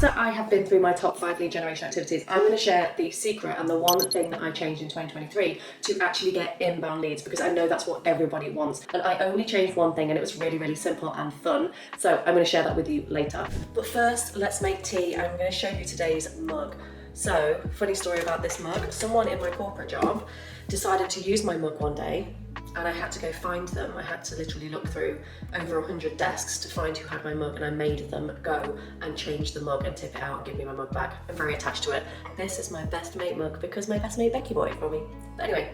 after I have been through my top 5 lead generation activities, I'm going to share the secret and the one thing that I changed in 2023 to actually get inbound leads, because I know that's what everybody wants. And I only changed one thing and it was really, really simple and fun. So I'm going to share that with you later. But first, let's make tea. I'm going to show you today's mug. So, funny story about this mug. Someone in my corporate job decided to use my mug one day, and I had to go find them. I had to literally look through over 100 desks to find who had my mug, and I made them go and change the mug and tip it out and give me my mug back. I'm very attached to it. This is my best mate mug because my best mate Becky bought it for me. But anyway,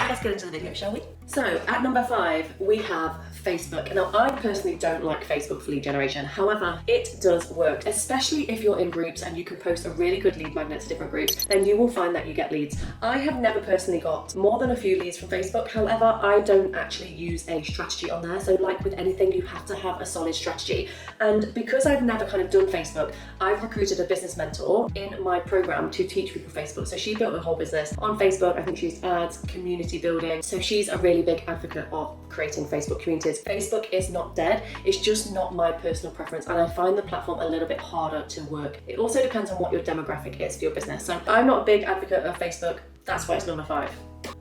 let's get into the video, shall we? So at number 5, we have Facebook. Now, I personally don't like Facebook for lead generation. However, it does work, especially if you're in groups and you can post a really good lead magnet to different groups, then you will find that you get leads. I have never personally got more than a few leads from Facebook. However, I don't actually use a strategy on there. So like with anything, you have to have a solid strategy. And because I've never kind of done Facebook, I've recruited a business mentor in my program to teach people Facebook. So she built a whole business on Facebook. I think she used ads, community building. So she's a really big advocate of creating Facebook communities. Facebook is not dead, it's just not my personal preference, and I find the platform a little bit harder to work. It also depends on what your demographic is for your business. So I'm not a big advocate of Facebook, that's why it's number 5.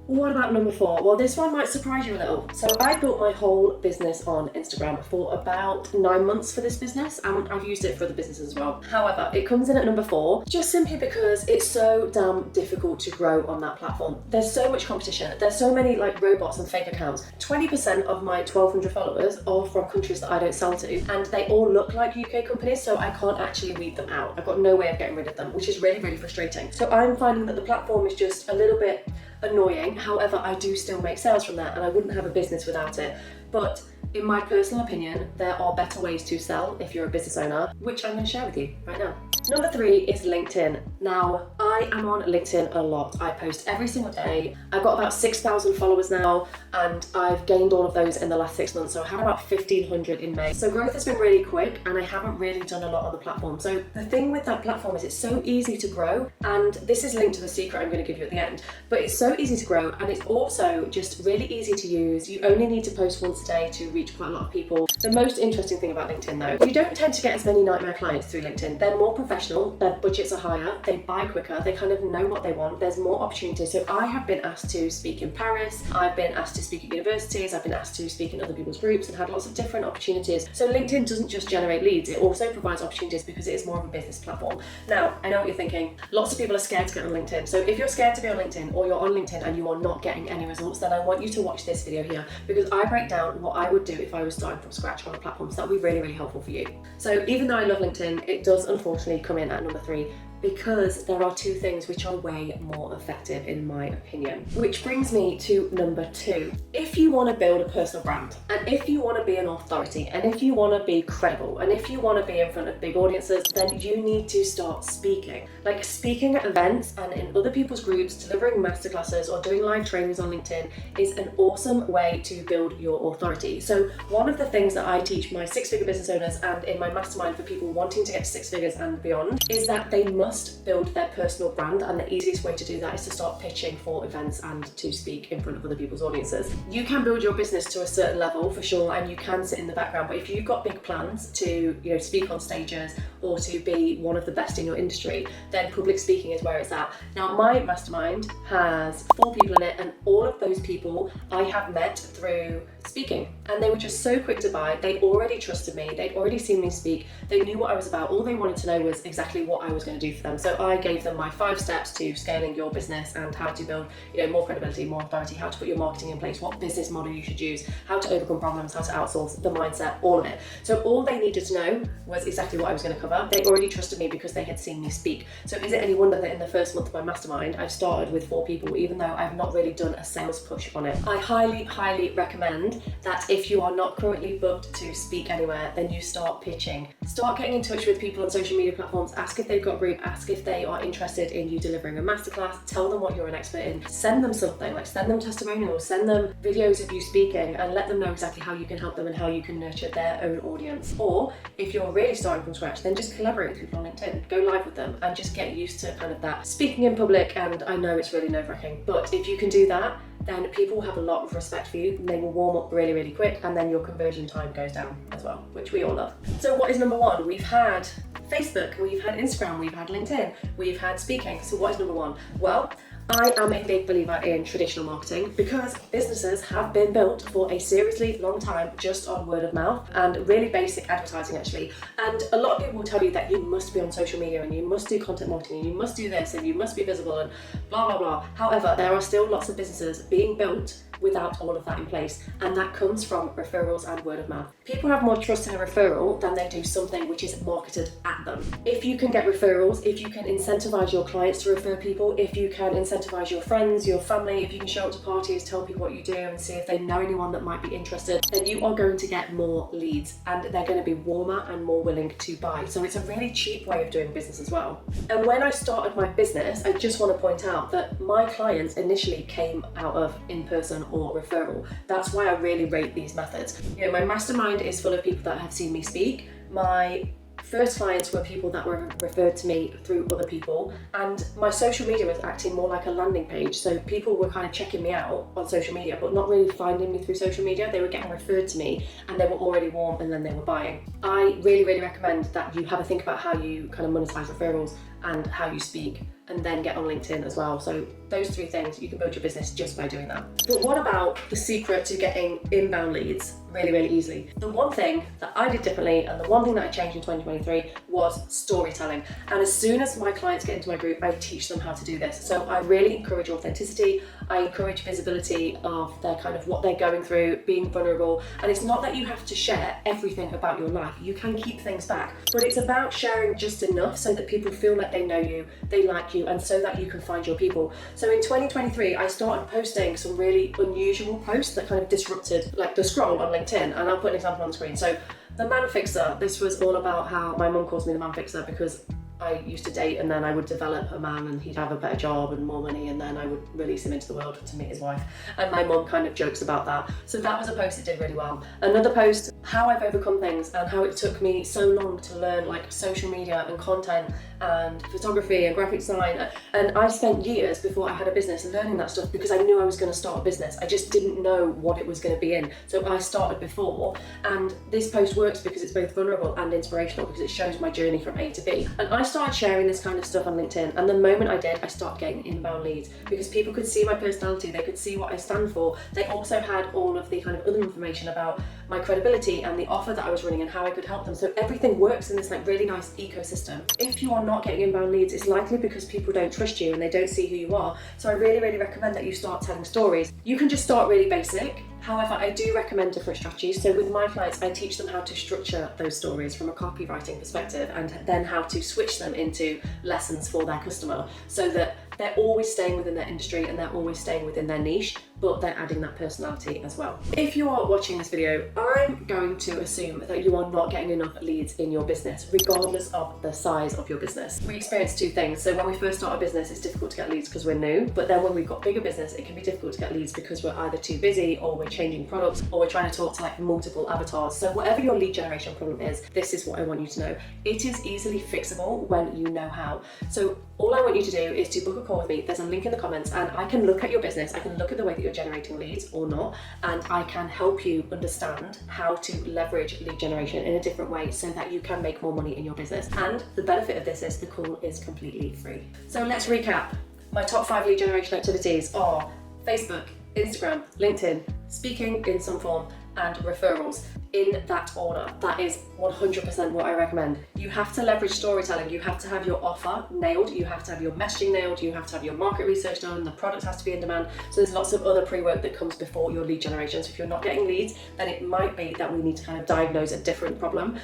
What about number 4? Well, this one might surprise you a little. So I built my whole business on Instagram for about 9 months for this business, and I've used it for other businesses as well. However, it comes in at number 4 just simply because it's so damn difficult to grow on that platform. There's so much competition. There's so many like robots and fake accounts. 20% of my 1,200 followers are from countries that I don't sell to, and they all look like UK companies, so I can't actually weed them out. I've got no way of getting rid of them, which is really, really frustrating. So I'm finding that the platform is just a little bit annoying. However, I do still make sales from that, and I wouldn't have a business without it. But in my personal opinion, there are better ways to sell if you're a business owner, which I'm going to share with you right now. Number 3 is LinkedIn. Now, I am on LinkedIn a lot. I post every single day. I've got about 6,000 followers now, and I've gained all of those in the last 6 months. So I had about 1,500 in May. So growth has been really quick, and I haven't really done a lot on the platform. So the thing with that platform is it's so easy to grow, and this is linked to the secret I'm going to give you at the end, but it's so easy to grow, and it's also just really easy to use. You only need to post once a day to reach quite a lot of people. The most interesting thing about LinkedIn though, you don't tend to get as many nightmare clients through LinkedIn. They're more professional, their budgets are higher, they buy quicker, they kind of know what they want, there's more opportunities. So I have been asked to speak in Paris, I've been asked to speak at universities, I've been asked to speak in other people's groups and had lots of different opportunities. So LinkedIn doesn't just generate leads, it also provides opportunities because it is more of a business platform. Now, I know what you're thinking, lots of people are scared to get on LinkedIn. So if you're scared to be on LinkedIn, or you're on LinkedIn and you are not getting any results, then I want you to watch this video here, because I break down what I would do if I was starting from scratch on a platform. So that'll be really, really helpful for you. So even though I love LinkedIn, it does unfortunately come in at number 3, because there are 2 things which are way more effective in my opinion. Which brings me to number 2. If you want to build a personal brand, and if you want to be an authority, and if you want to be credible, and if you want to be in front of big audiences, then you need to start speaking. Like speaking at events and in other people's groups, delivering masterclasses or doing live trainings on LinkedIn is an awesome way to build your authority. So one of the things that I teach my 6-figure business owners and in my mastermind for people wanting to get to 6 figures and beyond is that they must build their personal brand, and the easiest way to do that is to start pitching for events and to speak in front of other people's audiences. You can build your business to a certain level for sure, and you can sit in the background, but if you've got big plans to, you know, speak on stages or to be one of the best in your industry, then public speaking is where it's at. Now, my mastermind has 4 people in it, and all of those people I have met through speaking, and they were just so quick to buy. They already trusted me, they'd already seen me speak, they knew what I was about. All they wanted to know was exactly what I was going to do for them. So I gave them my 5 steps to scaling your business and how to build, you know, more credibility, more authority, how to put your marketing in place, what business model you should use, how to overcome problems, how to outsource, the mindset, all of it. So all they needed to know was exactly what I was going to cover. They already trusted me because they had seen me speak. So is it any wonder that in the first month of my mastermind, I've started with 4 people, even though I've not really done a sales push on it. I highly, highly recommend that if you are not currently booked to speak anywhere, then you start pitching. Start getting in touch with people on social media platforms, ask if they've got a group, ask if they are interested in you delivering a masterclass, tell them what you're an expert in, send them something, like send them testimonials, send them videos of you speaking, and let them know exactly how you can help them and how you can nurture their own audience. Or if you're really starting from scratch, then just collaborate with people on LinkedIn, go live with them and just get used to kind of that speaking in public. And I know it's really nerve-wracking, but if you can do that, then people will have a lot of respect for you and they will warm up really, really quick, and then your conversion time goes down as well, which we all love. So what is number one? We've had Facebook, we've had Instagram, we've had LinkedIn, we've had speaking. So what is number one? Well, I am a big believer in traditional marketing because businesses have been built for a seriously long time just on word of mouth and really basic advertising actually. And a lot of people will tell you that you must be on social media and you must do content marketing and you must do this and you must be visible and blah, blah, blah. However, there are still lots of businesses being built without all of that in place, and that comes from referrals and word of mouth. People have more trust in a referral than they do something which is marketed at them. If you can get referrals, if you can incentivize your clients to refer people, if you can incentivize your friends, your family, if you can show up to parties, tell people what you do and see if they know anyone that might be interested, then you are going to get more leads and they're going to be warmer and more willing to buy. So it's a really cheap way of doing business as well. And when I started my business, I just want to point out that my clients initially came out of in-person or referral. That's why I really rate these methods. You know, my mastermind is full of people that have seen me speak. My first clients were people that were referred to me through other people, and my social media was acting more like a landing page. So people were kind of checking me out on social media, but not really finding me through social media. They were getting referred to me and they were already warm and then they were buying. I really, really recommend that you have a think about how you kind of monetize referrals and how you speak, and then get on LinkedIn as well. So those three things, you can build your business just by doing that. But what about the secret to getting inbound leads really, really easily? The one thing that I did differently and the one thing that I changed in 2023 was storytelling. And as soon as my clients get into my group, I teach them how to do this. So I really encourage authenticity. I encourage visibility of their kind of what they're going through, being vulnerable. And it's not that you have to share everything about your life. You can keep things back, but it's about sharing just enough so that people feel like they know you, they like you, and so that you can find your people. So in 2023, I started posting some really unusual posts that kind of disrupted like the scroll on LinkedIn. And I'll put an example on the screen. So the man fixer, this was all about how my mum calls me the man fixer because I used to date and then I would develop a man and he'd have a better job and more money and then I would release him into the world to meet his wife. And my mum kind of jokes about that. So that was a post that did really well. Another post, how I've overcome things and how it took me so long to learn like social media and content and photography and graphic design. And I spent years before I had a business learning that stuff because I knew I was going to start a business. I just didn't know what it was going to be in. So I started before, and this post works because it's both vulnerable and inspirational because it shows my journey from A to B. And I started sharing this kind of stuff on LinkedIn, and the moment I did, I started getting inbound leads because people could see my personality, they could see what I stand for. They also had all of the kind of other information about my credibility and the offer that I was running and how I could help them. So everything works in this like really nice ecosystem. If you are not getting inbound leads, it's likely because people don't trust you and they don't see who you are. So I really, really recommend that you start telling stories. You can just start really basic. However, I do recommend different strategies. So with my clients, I teach them how to structure those stories from a copywriting perspective and then how to switch them into lessons for their customer so that they're always staying within their industry and they're always staying within their niche, but they're adding that personality as well. If you are watching this video, I'm going to assume that you are not getting enough leads in your business, regardless of the size of your business. We experience two things. So when we first start a business, it's difficult to get leads because we're new, but then when we've got bigger business, it can be difficult to get leads because we're either too busy or we're changing products or we're trying to talk to like multiple avatars. So whatever your lead generation problem is, this is what I want you to know. It is easily fixable when you know how. So all I want you to do is to book a call with me. There's a link in the comments and I can look at your business. I can look at the way that you're generating leads or not, and I can help you understand how to leverage lead generation in a different way so that you can make more money in your business. And the benefit of this is the call is completely free. So let's recap. My top 5 lead generation activities are Facebook, Instagram, LinkedIn, speaking in some form, and referrals. In that order. That is 100% what I recommend. You have to leverage storytelling. You have to have your offer nailed. You have to have your messaging nailed. You have to have your market research done. The product has to be in demand. So there's lots of other pre-work that comes before your lead generation. So if you're not getting leads, then it might be that we need to kind of diagnose a different problem,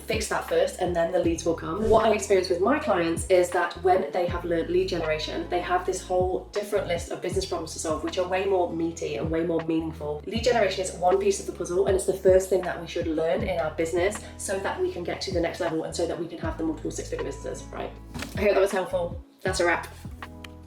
fix that first, and then the leads will come. What I experience with my clients is that when they have learned lead generation, they have this whole different list of business problems to solve, which are way more meaty and way more meaningful. Lead generation is one piece of the puzzle, and it's the first thing that we should learn in our business so that we can get to the next level and so that we can have the multiple 6-figure businesses, right? I hope that was helpful. That's a wrap.